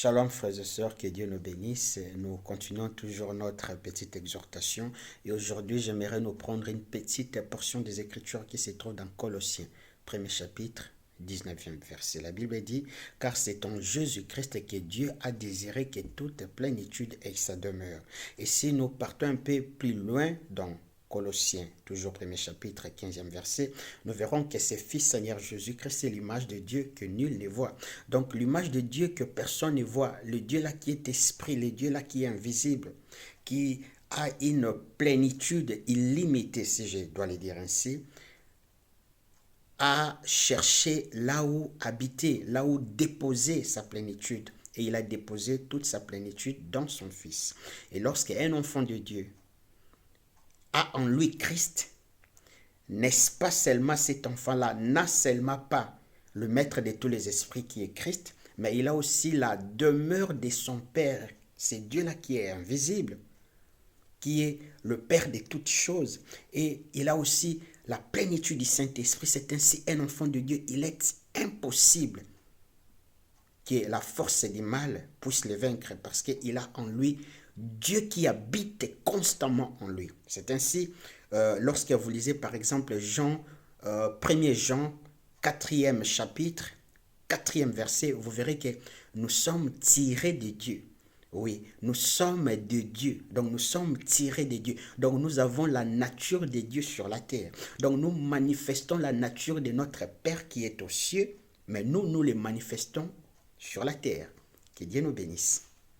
Shalom frères et sœurs, que Dieu nous bénisse. Nous continuons toujours notre petite exhortation et aujourd'hui j'aimerais nous prendre une petite portion des Écritures qui se trouve dans Colossiens, premier chapitre, 19e verset. La Bible dit, car c'est en Jésus-Christ que Dieu a désiré que toute plénitude ait sa demeure. Et si nous partons un peu plus loin dans Colossiens, toujours premier chapitre, 15e verset, nous verrons que c'est Fils Seigneur Jésus-Christ, c'est l'image de Dieu que nul ne voit. Donc l'image de Dieu que personne ne voit, le Dieu là qui est esprit, le Dieu là qui est invisible, qui a une plénitude illimitée, si je dois le dire ainsi, a cherché là où habiter, là où déposer sa plénitude. Et il a déposé toute sa plénitude dans son Fils. Et lorsqu'un enfant de Dieu a en lui Christ, n'est-ce pas seulement cet enfant-là n'a seulement pas le maître de tous les esprits qui est Christ, mais il a aussi la demeure de son Père. C'est Dieu là qui est invisible, qui est le Père de toutes choses. Et il a aussi la plénitude du Saint-Esprit. C'est ainsi un enfant de Dieu. Il est impossible que la force du mal puisse le vaincre parce qu'il a en lui Dieu qui habite constamment en lui. C'est ainsi, lorsque vous lisez par exemple Jean, 1er Jean, 4e chapitre, 4e verset, vous verrez que nous sommes tirés de Dieu. Oui, nous sommes de Dieu, donc nous sommes tirés de Dieu. Donc nous avons la nature de Dieu sur la terre. Donc nous manifestons la nature de notre Père qui est aux cieux, mais nous les manifestons sur la terre. Que Dieu nous bénisse.